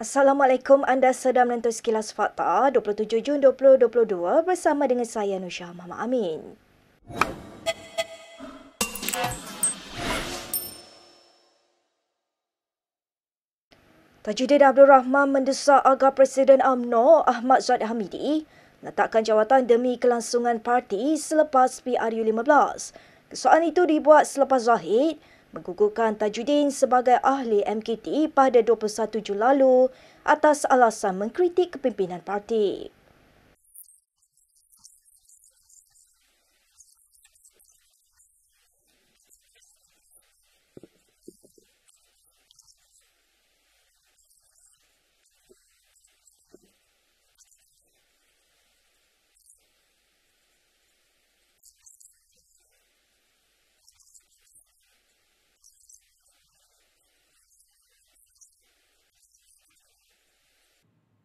Assalamualaikum, anda sedang menonton Sekilas Fakta 27 Jun 2022 bersama dengan saya Nusha Muhammad Amin. Tajuddin Abdul Rahman mendesak agar Presiden UMNO Ahmad Zahid Hamidi meletakkan jawatan demi kelangsungan parti selepas PRU15. Kesoalan itu dibuat selepas Zahid menggugurkan Tajuddin sebagai ahli MKT pada 21 Jun lalu atas alasan mengkritik kepimpinan parti.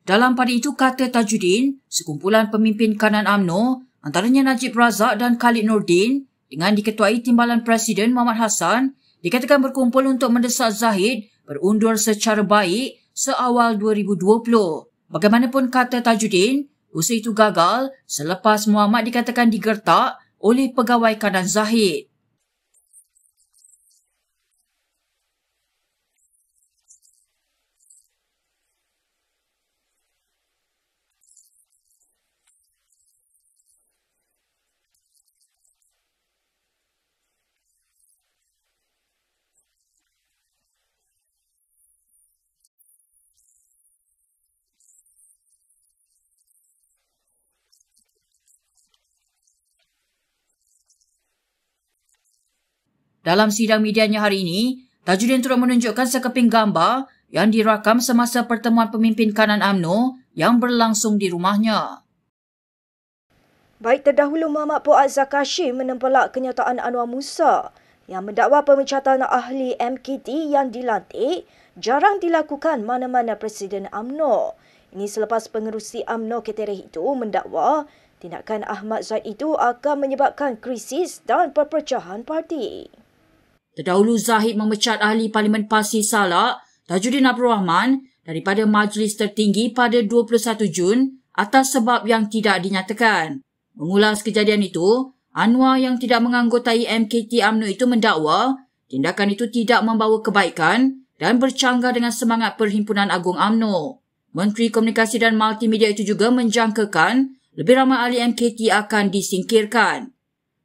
Dalam pada itu, kata Tajuddin, sekumpulan pemimpin kanan UMNO, antaranya Najib Razak dan Khalid Nordin, dengan diketuai Timbalan Presiden Muhammad Hassan, dikatakan berkumpul untuk mendesak Zahid berundur secara baik seawal 2020. Bagaimanapun, kata Tajuddin, usaha itu gagal selepas Muhammad dikatakan digertak oleh pegawai kanan Zahid. Dalam sidang medianya hari ini, Tajuddin turut menunjukkan sekeping gambar yang dirakam semasa pertemuan pemimpin kanan UMNO yang berlangsung di rumahnya. Baik terdahulu, Muhammad Fuad Zakashi menempelak kenyataan Anwar Musa yang mendakwa pemecatan ahli MKT yang dilantik jarang dilakukan mana-mana Presiden UMNO. Ini selepas pengerusi UMNO Ketereh itu mendakwa tindakan Ahmad Zahid itu akan menyebabkan krisis dan perpecahan parti. Terdahulu, Zahid memecat ahli Parlimen Pasir Salak, Tajuddin Abdul Rahman, daripada majlis tertinggi pada 21 Jun atas sebab yang tidak dinyatakan. Mengulas kejadian itu, Anwar yang tidak menganggotai MKT UMNO itu mendakwa tindakan itu tidak membawa kebaikan dan bercanggah dengan semangat Perhimpunan Agung UMNO. Menteri Komunikasi dan Multimedia itu juga menjangkakan lebih ramai ahli MKT akan disingkirkan.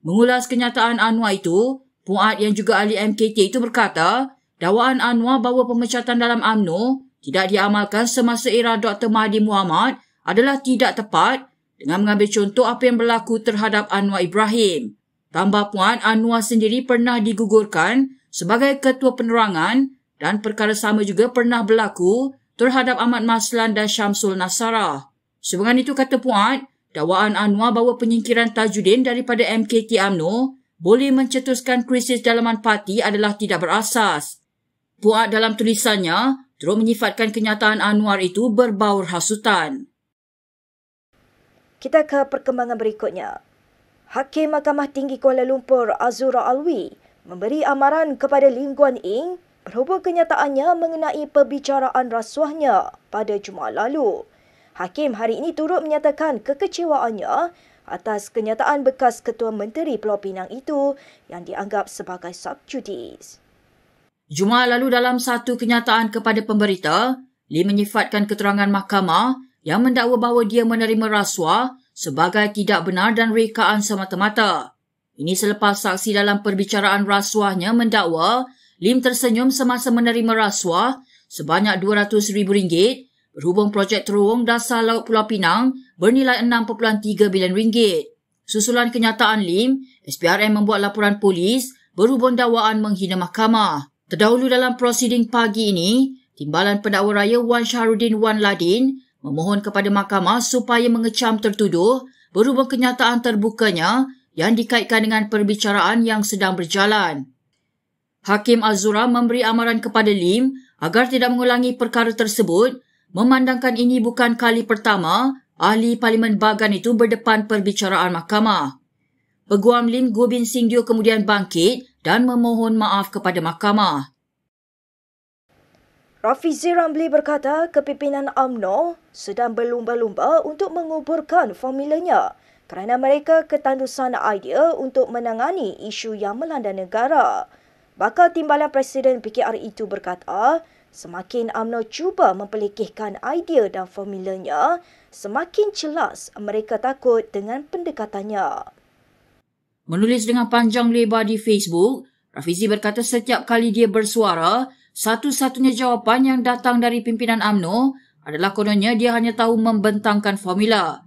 Mengulas kenyataan Anwar itu, Fuad yang juga ahli MKT itu berkata, dakwaan Anwar bahawa pemecatan dalam UMNO tidak diamalkan semasa era Dr. Mahathir Mohamad adalah tidak tepat dengan mengambil contoh apa yang berlaku terhadap Anwar Ibrahim. Tambah Fuad, Anwar sendiri pernah digugurkan sebagai Ketua Penerangan dan perkara sama juga pernah berlaku terhadap Ahmad Maslan dan Syamsul Nasarah. Sebenarnya itu, kata Fuad, dakwaan Anwar bahawa penyingkiran Tajuddin daripada MKT UMNO boleh mencetuskan krisis dalaman parti adalah tidak berasas. Fuad dalam tulisannya terus menyifatkan kenyataan Anwar itu berbaur hasutan. Kita ke perkembangan berikutnya. Hakim Mahkamah Tinggi Kuala Lumpur Azura Alwi memberi amaran kepada Lim Guan Eng berhubung kenyataannya mengenai perbicaraan rasuahnya pada Jumaat lalu. Hakim hari ini turut menyatakan kekecewaannya atas kenyataan bekas Ketua Menteri Pulau Pinang itu yang dianggap sebagai subjudis. Jumaat lalu dalam satu kenyataan kepada pemberita, Lim menyifatkan keterangan mahkamah yang mendakwa bahawa dia menerima rasuah sebagai tidak benar dan rekaan semata-mata. Ini selepas saksi dalam perbicaraan rasuahnya mendakwa Lim tersenyum semasa menerima rasuah sebanyak RM200,000 berhubung projek terowong dasar laut Pulau Pinang bernilai RM6.3 bilion. Susulan kenyataan Lim, SPRM membuat laporan polis berhubung dakwaan menghina mahkamah. Terdahulu dalam prosiding pagi ini, Timbalan Pendakwa Raya Wan Shahrudin Wan Ladin memohon kepada mahkamah supaya mengecam tertuduh berhubung kenyataan terbukanya yang dikaitkan dengan perbicaraan yang sedang berjalan. Hakim Azura memberi amaran kepada Lim agar tidak mengulangi perkara tersebut, memandangkan ini bukan kali pertama ahli Parlimen Bagan itu berdepan perbicaraan mahkamah. Peguam Lim Goh Bin Sing Dio kemudian bangkit dan memohon maaf kepada mahkamah. Rafizi Ramli berkata kepimpinan UMNO sedang berlumba-lumba untuk menguburkan formulanya kerana mereka ketandusan idea untuk menangani isu yang melanda negara. Bakal Timbalan Presiden PKR itu berkata, semakin UMNO cuba memperlekehkan idea dan formulanya, semakin jelas mereka takut dengan pendekatannya. Menulis dengan panjang lebar di Facebook, Rafizi berkata setiap kali dia bersuara, satu-satunya jawapan yang datang dari pimpinan UMNO adalah kononnya dia hanya tahu membentangkan formula.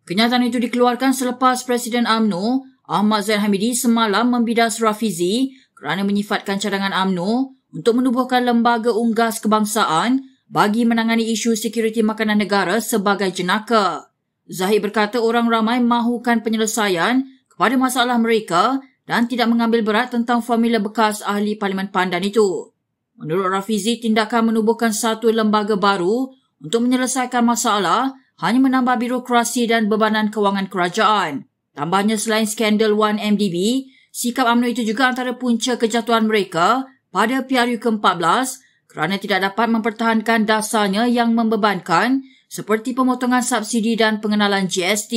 Kenyataan itu dikeluarkan selepas Presiden UMNO, Ahmad Zaid Hamidi semalam membidas Rafizi kerana menyifatkan cadangan UMNO untuk menubuhkan lembaga unggas kebangsaan bagi menangani isu sekuriti makanan negara sebagai jenaka. Zahid berkata orang ramai mahukan penyelesaian kepada masalah mereka dan tidak mengambil berat tentang formula bekas ahli Parlimen Pandan itu. Menurut Rafizi, tindakan menubuhkan satu lembaga baru untuk menyelesaikan masalah hanya menambah birokrasi dan bebanan kewangan kerajaan. Tambahnya, selain skandal 1MDB, sikap UMNO itu juga antara punca kejatuhan mereka pada PRU ke-14 kerana tidak dapat mempertahankan dasarnya yang membebankan seperti pemotongan subsidi dan pengenalan GST.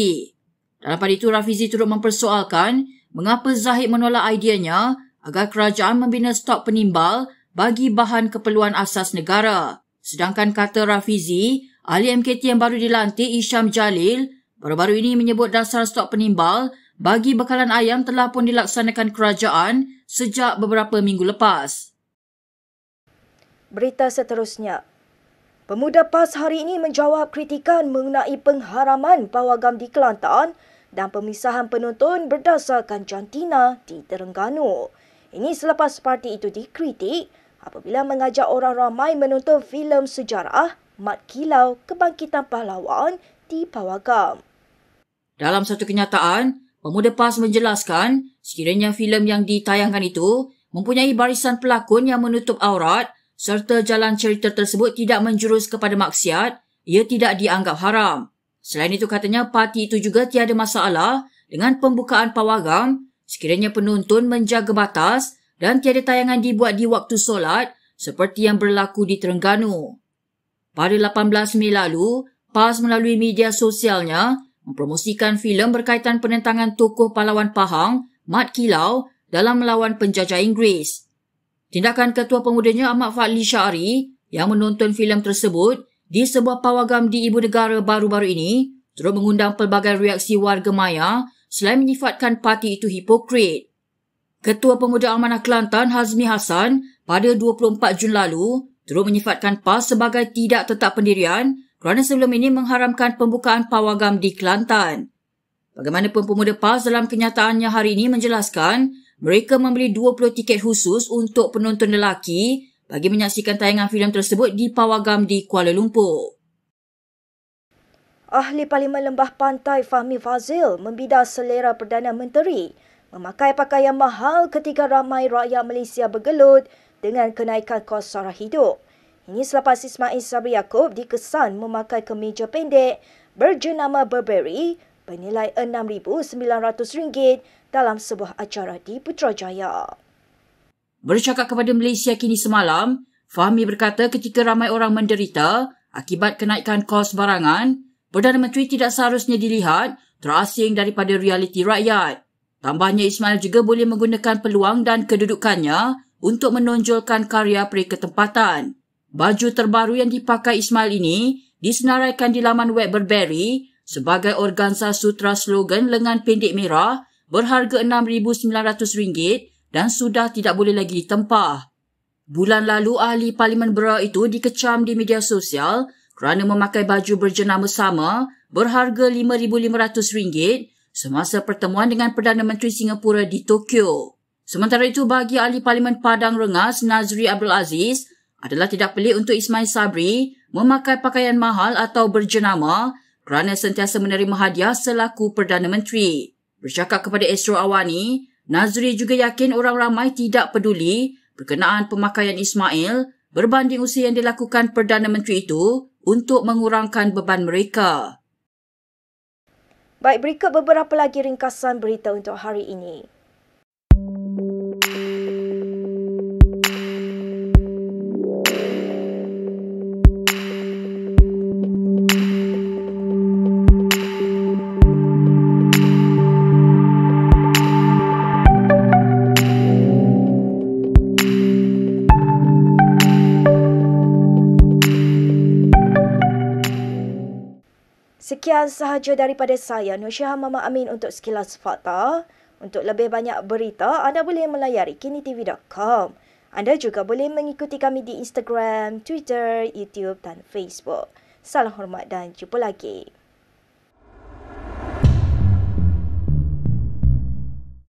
Dalam pada itu, Rafizi turut mempersoalkan mengapa Zahid menolak ideanya agar kerajaan membina stok penimbal bagi bahan keperluan asas negara. Sedangkan kata Rafizi, ahli MKT yang baru dilantik Isham Jalil baru-baru ini menyebut dasar stok penimbal bagi bekalan ayam telah pun dilaksanakan kerajaan sejak beberapa minggu lepas. Berita seterusnya. Pemuda PAS hari ini menjawab kritikan mengenai pengharaman pawagam di Kelantan dan pemisahan penonton berdasarkan jantina di Terengganu. Ini selepas parti itu dikritik apabila mengajak orang ramai menonton filem sejarah Mat Kilau Kebangkitan Pahlawan di Pawagam. Dalam satu kenyataan, pemuda PAS menjelaskan sekiranya filem yang ditayangkan itu mempunyai barisan pelakon yang menutup aurat serta jalan cerita tersebut tidak menjurus kepada maksiat, ia tidak dianggap haram. Selain itu katanya parti itu juga tiada masalah dengan pembukaan pawagam sekiranya penonton menjaga batas dan tiada tayangan dibuat di waktu solat seperti yang berlaku di Terengganu. Pada 18 Mei lalu, PAS melalui media sosialnya mempromosikan filem berkaitan penentangan tokoh pahlawan Pahang, Mat Kilau dalam melawan penjajah Inggeris. Tindakan Ketua Pemudanya Ahmad Fadli Syari yang menonton filem tersebut di sebuah pawagam di Ibu Negara baru-baru ini turut mengundang pelbagai reaksi warga maya selain menyifatkan parti itu hipokrit. Ketua Pemuda Amanah Kelantan Hazmi Hassan pada 24 Jun lalu turut menyifatkan PAS sebagai tidak tetap pendirian kerana sebelum ini mengharamkan pembukaan pawagam di Kelantan. Bagaimanapun Pemuda PAS dalam kenyataannya hari ini menjelaskan mereka membeli 20 tiket khusus untuk penonton lelaki bagi menyaksikan tayangan filem tersebut di pawagam di Kuala Lumpur. Ahli Parlimen Lembah Pantai Fahmi Fazil membidas selera Perdana Menteri memakai pakaian mahal ketika ramai rakyat Malaysia bergelut dengan kenaikan kos sara hidup. Ini selepas Ismail Sabri Yaakob dikesan memakai kemeja pendek berjenama Burberry bernilai RM6,900 dalam sebuah acara di Putrajaya. Bercakap kepada Malaysia Kini semalam, Fahmi berkata ketika ramai orang menderita akibat kenaikan kos barangan, Perdana Menteri tidak seharusnya dilihat terasing daripada realiti rakyat. Tambahnya, Ismail juga boleh menggunakan peluang dan kedudukannya untuk menonjolkan karya periketempatan. Baju terbaru yang dipakai Ismail ini disenaraikan di laman web Burberry sebagai organza sutra slogan lengan pendek merah berharga RM6,900 dan sudah tidak boleh lagi ditempah. Bulan lalu, ahli Parlimen Bera itu dikecam di media sosial kerana memakai baju berjenama sama berharga RM5,500 semasa pertemuan dengan Perdana Menteri Singapura di Tokyo. Sementara itu, bagi ahli Parlimen Padang Rengas Nazri Abdul Aziz, adalah tidak pelik untuk Ismail Sabri memakai pakaian mahal atau berjenama kerana sentiasa menerima hadiah selaku Perdana Menteri. Bercakap kepada Astro Awani, Nazri juga yakin orang ramai tidak peduli berkenaan pemakaian Ismail berbanding usaha yang dilakukan Perdana Menteri itu untuk mengurangkan beban mereka. Baik, berikut beberapa lagi ringkasan berita untuk hari ini. Sekian sahaja daripada saya, Nur Syah Mama Amin untuk Sekilas Fakta. Untuk lebih banyak berita, anda boleh melayari kinitv.com. Anda juga boleh mengikuti kami di Instagram, Twitter, YouTube dan Facebook. Salam hormat dan jumpa lagi.